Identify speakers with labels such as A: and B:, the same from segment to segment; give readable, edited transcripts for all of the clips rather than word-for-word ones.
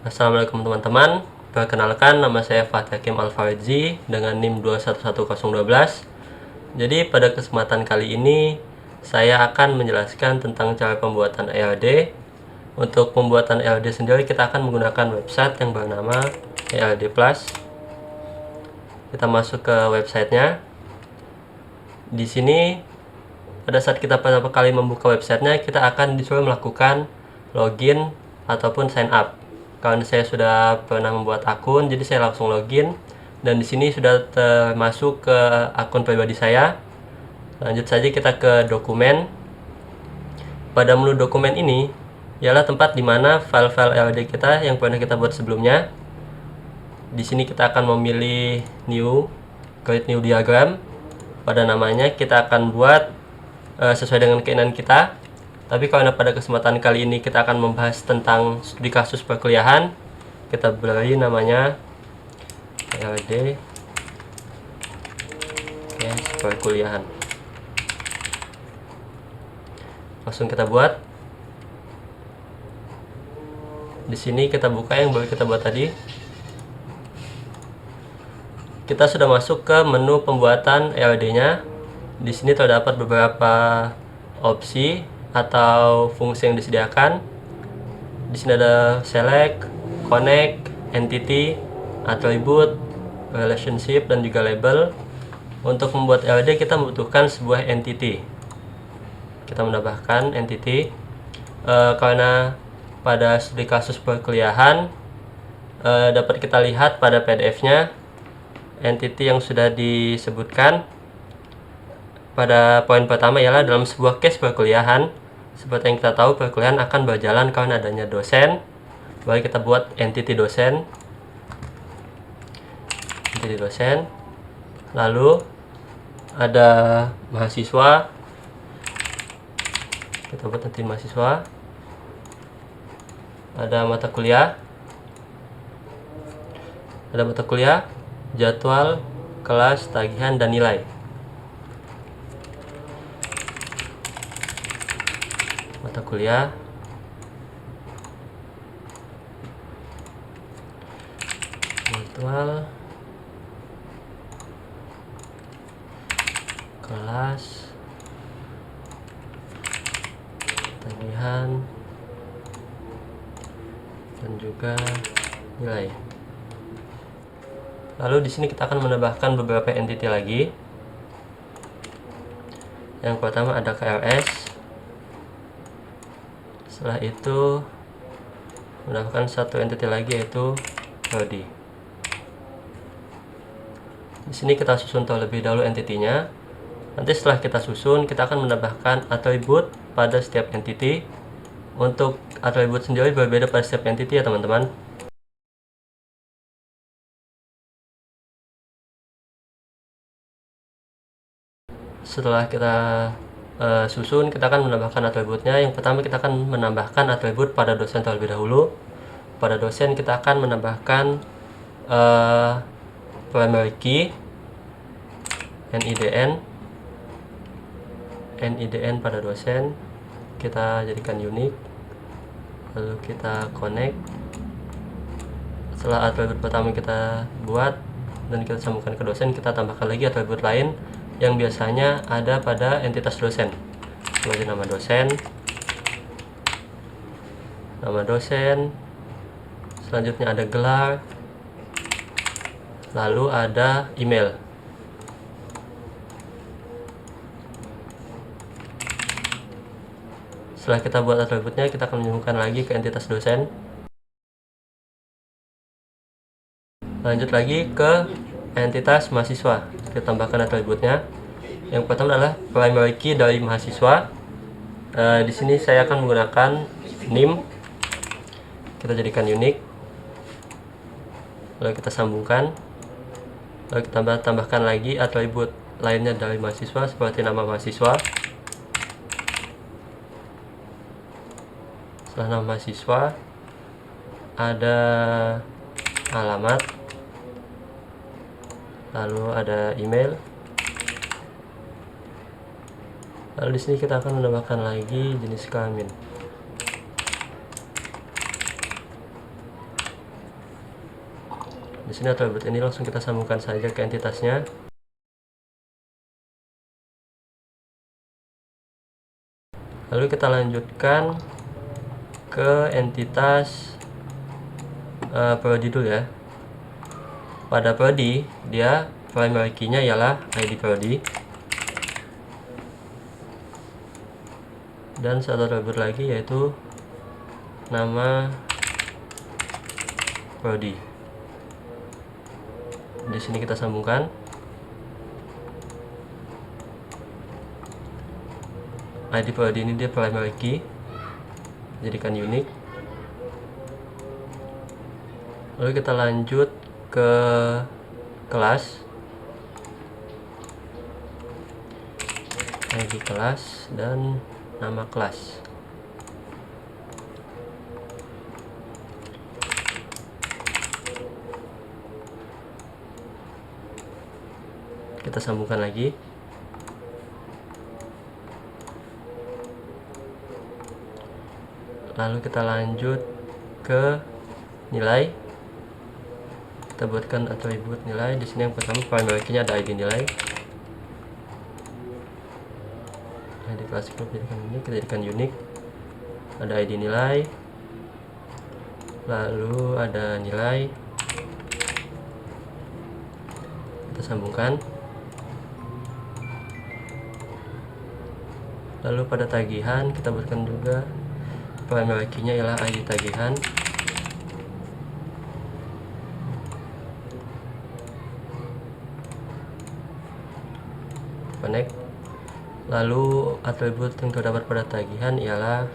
A: Assalamualaikum teman-teman. Perkenalkan, nama saya Fatih Hakim Alfaridzi dengan NIM 211012. Jadi pada kesempatan kali ini saya akan menjelaskan tentang cara pembuatan ELD. Untuk pembuatan ELD sendiri kita akan menggunakan website yang bernama ELD Plus. Kita masuk ke websitenya. Di sini pada saat kita pertama kali membuka websitenya, kita akan disuruh melakukan login ataupun sign up. Karena saya sudah pernah membuat akun, jadi saya langsung login, dan di sini sudah termasuk ke akun pribadi saya. Lanjut saja kita ke dokumen. Pada menu dokumen ini ialah tempat dimana file-file ELD kita yang pernah kita buat sebelumnya. Di sini kita akan memilih create new diagram. Pada namanya kita akan buat sesuai dengan keinginan kita. Tapi karena pada kesempatan kali ini kita akan membahas tentang studi kasus perkuliahan, kita beri namanya ELD case perkuliahan. Langsung kita buat. Di sini kita buka yang baru kita buat tadi. Kita sudah masuk ke menu pembuatan ELD-nya. Di sini terdapat beberapa opsi atau fungsi yang disediakan. Di sini ada select, connect, entity, attribute, relationship, dan juga label. Untuk membuat ELD kita membutuhkan sebuah entity. Kita menambahkan entity karena pada studi kasus perkuliahan dapat kita lihat pada PDF-nya entity yang sudah disebutkan. Pada poin pertama ialah dalam sebuah case perkuliahan, seperti yang kita tahu perkuliahan akan berjalan karena adanya dosen. Baru kita buat entity dosen. Entity dosen. Lalu ada mahasiswa. Kita buat entity mahasiswa. Ada mata kuliah. Ada mata kuliah, jadwal, kelas, tagihan, dan nilai. Mata kuliah, jadwal, kelas, tagihan, dan juga nilai. Lalu di sini kita akan menambahkan beberapa entity lagi. Yang pertama ada KLS. Setelah itu menambahkan satu entity lagi yaitu prodi. Di sini kita susun terlebih dahulu entity-nya. Nanti setelah kita susun, kita akan menambahkan atribut pada setiap entity. Untuk atribut sendiri berbeda pada setiap entity ya teman-teman. Setelah kita susun, kita akan menambahkan atributnya. Yang pertama kita akan menambahkan atribut pada dosen terlebih dahulu. Pada dosen kita akan menambahkan primary key, NIDN pada dosen kita jadikan unique. Lalu kita connect. Setelah atribut pertama kita buat dan kita sambungkan ke dosen, kita tambahkan lagi atribut lain yang biasanya ada pada entitas dosen, seperti nama dosen, selanjutnya ada gelar, lalu ada email. Setelah kita buat atributnya, kita akan menyambungkan lagi ke entitas dosen. Lanjut lagi ke entitas mahasiswa, kita tambahkan atributnya. Yang pertama adalah primary key dari mahasiswa. Di sini saya akan menggunakan NIM. Kita jadikan unique. Lalu kita sambungkan. Lalu kita tambahkan lagi atribut lainnya dari mahasiswa seperti nama mahasiswa. Setelah nama mahasiswa ada alamat, lalu ada email. Lalu di sini kita akan menambahkan lagi jenis kelamin. Di sini atribut ini langsung kita sambungkan saja ke entitasnya. Lalu kita lanjutkan ke entitas prodi dulu ya. Pada prodi, dia primary key-nya ialah ID prodi. Dan satu atribut lagi yaitu nama prodi. Di sini kita sambungkan. ID prodi ini dia primary key, jadikan unique. Lalu kita lanjut ke kelas, ID kelas dan nama kelas. Kita sambungkan lagi. Lalu kita lanjut ke nilai. Kita buatkan atribut nilai. Di sini yang pertama primary key-nya ada ID nilai. ID kelas group jadikan ini, kita jadikan unique. Ada ID nilai. Lalu ada nilai. Kita sambungkan. Lalu pada tagihan kita buatkan juga primary key-nya ialah ID tagihan. Connect. Lalu atribut yang terdapat pada tagihan ialah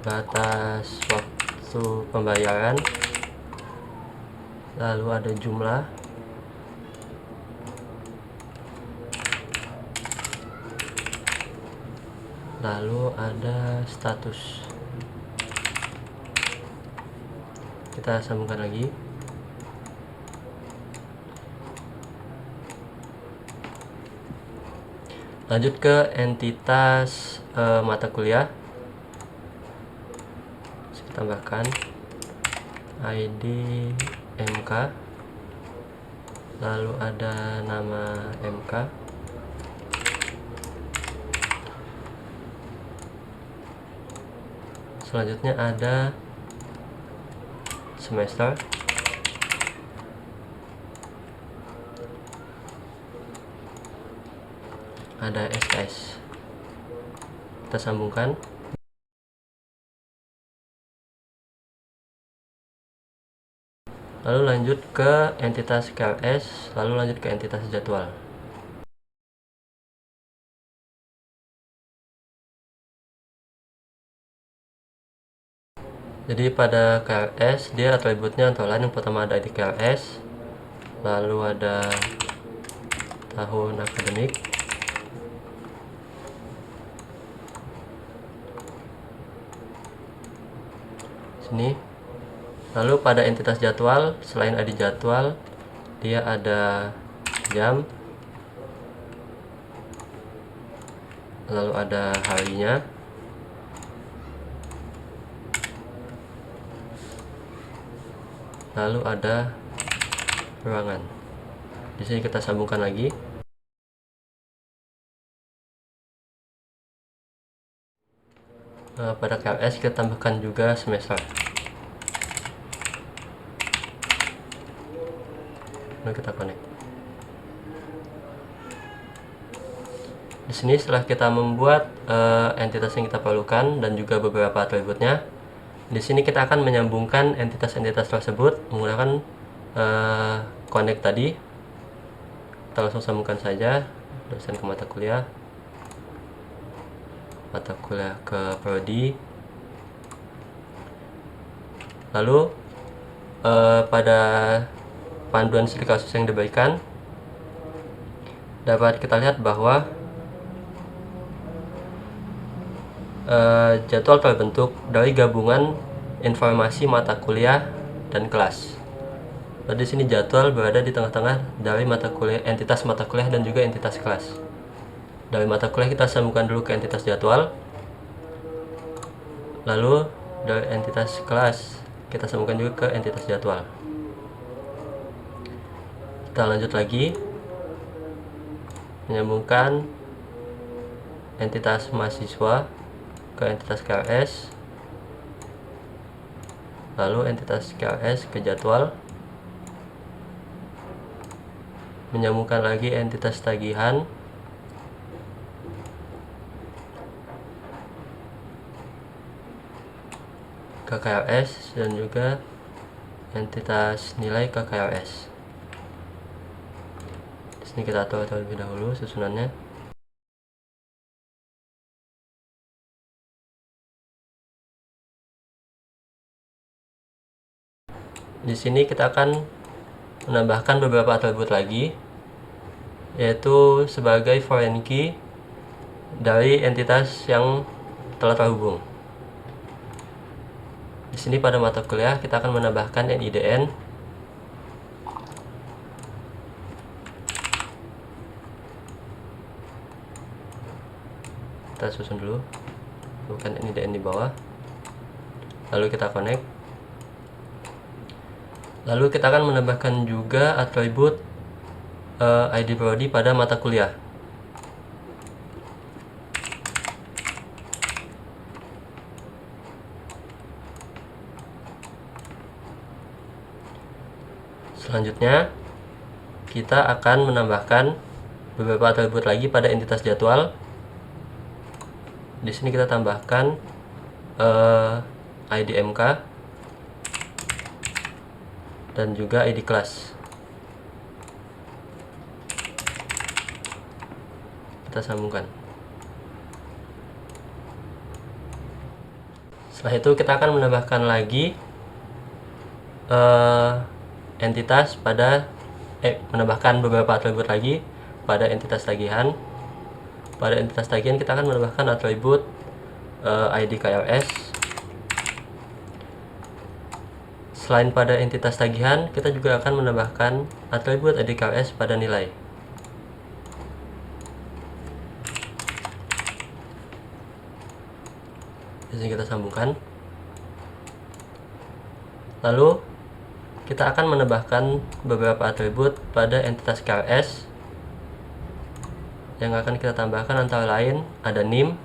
A: batas waktu pembayaran. Lalu ada jumlah. Lalu ada status. Kita sambungkan lagi. Lanjut ke entitas mata kuliah. Kita tambahkan ID MK. Lalu ada nama MK. Selanjutnya ada semester. Ada SKS. Kita sambungkan. Lalu lanjut ke entitas KLS, lalu lanjut ke entitas jadwal. Jadi pada KLS dia atributnya antara lain yang pertama ada ID KLS, lalu ada tahun akademik, sini. Lalu pada entitas jadwal, selain ID jadwal, dia ada jam, lalu ada harinya, lalu ada ruangan. Di sini kita sambungkan lagi. Pada KLS kita tambahkan juga semester. Lalu kita connect. Di sini setelah kita membuat entitas yang kita perlukan dan juga beberapa atributnya, di sini kita akan menyambungkan entitas-entitas tersebut menggunakan connect tadi. Kita langsung sambungkan saja dosen ke mata kuliah ke prodi. Lalu pada panduan studi kasus yang diberikan dapat kita lihat bahwa jadwal terbentuk dari gabungan informasi mata kuliah dan kelas. Di sini jadwal berada di tengah-tengah dari mata kuliah, entitas mata kuliah dan juga entitas kelas. Dari mata kuliah kita sambungkan dulu ke entitas jadwal. Lalu dari entitas kelas kita sambungkan juga ke entitas jadwal. Kita lanjut lagi, menyambungkan entitas mahasiswa ke entitas KRS, lalu entitas KRS ke jadwal, menyambungkan lagi entitas tagihan ke KRS dan juga entitas nilai ke KRS. Di sini kita atur terlebih dahulu susunannya. Di sini kita akan menambahkan beberapa atribut lagi, yaitu sebagai foreign key dari entitas yang telah terhubung. Di sini pada mata kuliah kita akan menambahkan NIDN kita susun dulu, bukan NIDN di bawah, lalu kita connect. Lalu kita akan menambahkan juga atribut ID prodi pada mata kuliah. Selanjutnya kita akan menambahkan beberapa atribut lagi pada entitas jadwal. Di sini kita tambahkan ID MK dan juga ID kelas. Kita sambungkan. Setelah itu kita akan menambahkan lagi entitas pada menambahkan beberapa atribut lagi pada entitas tagihan. Pada entitas tagihan kita akan menambahkan atribut ID KRS. Selain pada entitas tagihan, kita juga akan menambahkan atribut ID KRS pada nilai. Di sini kita sambungkan. Lalu kita akan menambahkan beberapa atribut pada entitas KRS. Yang akan kita tambahkan antara lain ada NIM.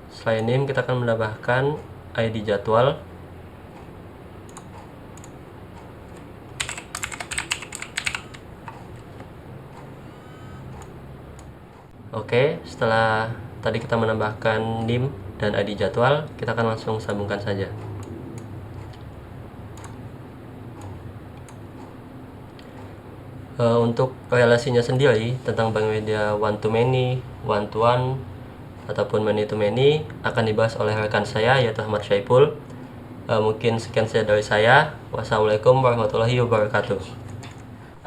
A: Selain NIM kita akan menambahkan ID jadwal, oke. Setelah tadi kita menambahkan NIM dan ID jadwal, kita akan langsung sambungkan saja. Untuk relasinya sendiri tentang bank media one to many, one to one, ataupun many to many akan dibahas oleh rekan saya yaitu Ahmad Syaipul. Mungkin sekian saja dari saya. Wassalamualaikum warahmatullahi wabarakatuh.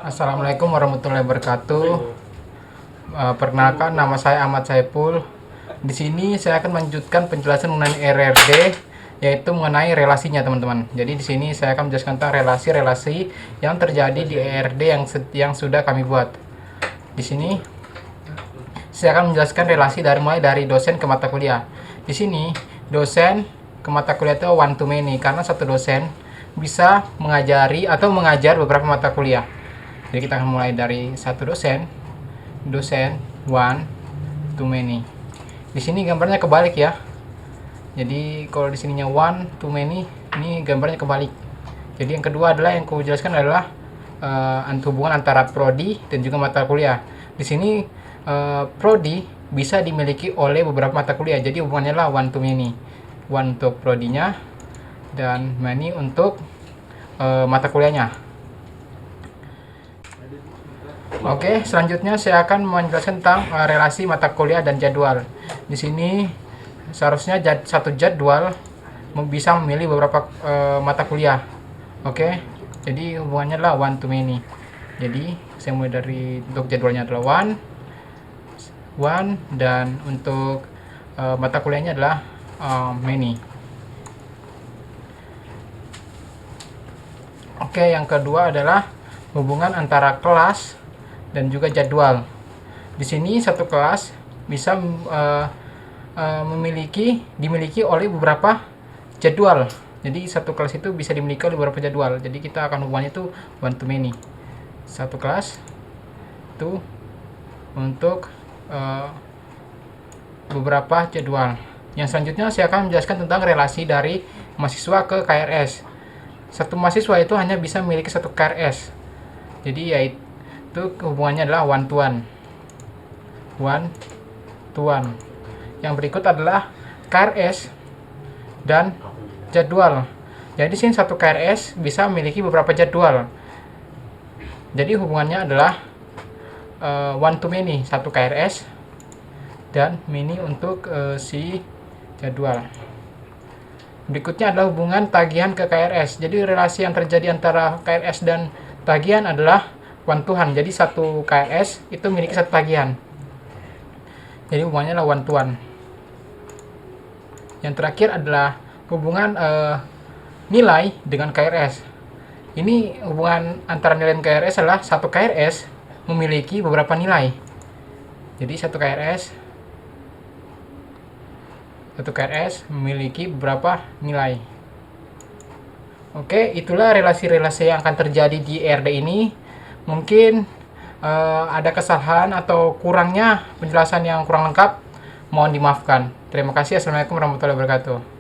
B: Assalamualaikum warahmatullahi wabarakatuh. Perkenalkan, nama saya Ahmad Syaipul. Di sini saya akan melanjutkan penjelasan mengenai RRD, yaitu mengenai relasinya, teman-teman. Jadi di sini saya akan menjelaskan tentang relasi-relasi yang terjadi di RRD yang sudah kami buat. Di sini saya akan menjelaskan relasi mulai dari dosen ke mata kuliah. Di sini dosen ke mata kuliah itu one to many, karena satu dosen bisa mengajari atau mengajar beberapa mata kuliah. Jadi kita akan mulai dari satu dosen one to many. Di sini gambarnya kebalik ya. Jadi kalau di sininya one to many, ini gambarnya kebalik. Jadi yang kedua adalah yang aku jelaskan adalah hubungan antara prodi dan juga mata kuliah. Di sini prodi bisa dimiliki oleh beberapa mata kuliah. Jadi hubungannya lah one to many. One untuk prodinya dan many untuk mata kuliahnya. Oke, selanjutnya saya akan menjelaskan tentang relasi mata kuliah dan jadwal. Di sini seharusnya satu jadwal bisa memilih beberapa mata kuliah. Oke, jadi hubungannya adalah one to many. Jadi saya mulai dari untuk jadwalnya adalah one dan untuk mata kuliahnya adalah many. Oke, yang kedua adalah hubungan antara kelas dan juga jadwal. Di sini satu kelas bisa dimiliki oleh beberapa jadwal. Jadi satu kelas itu bisa dimiliki oleh beberapa jadwal. Jadi kita akan hubungannya itu one to many. Satu kelas itu untuk beberapa jadwal. Yang selanjutnya saya akan menjelaskan tentang relasi dari mahasiswa ke KRS. Satu mahasiswa itu hanya bisa memiliki satu KRS. Jadi yaitu hubungannya adalah one to one. One to one. Yang berikut adalah KRS dan jadwal. Jadi sini satu KRS bisa memiliki beberapa jadwal. Jadi hubungannya adalah one to many, satu KRS dan many untuk si jadwal. Berikutnya adalah hubungan tagihan ke KRS. Jadi relasi yang terjadi antara KRS dan tagihan adalah one to one. Jadi satu KRS itu memiliki satu tagihan. Jadi hubungannya adalah one to one. Yang terakhir adalah hubungan nilai dengan KRS. Ini hubungan antara nilai dan KRS adalah satu KRS memiliki beberapa nilai. Jadi satu KRS memiliki beberapa nilai. Oke, itulah relasi-relasi yang akan terjadi di ERD ini. Mungkin ada kesalahan atau kurangnya penjelasan yang kurang lengkap, mohon dimaafkan. Terima kasih. Assalamualaikum warahmatullahi wabarakatuh.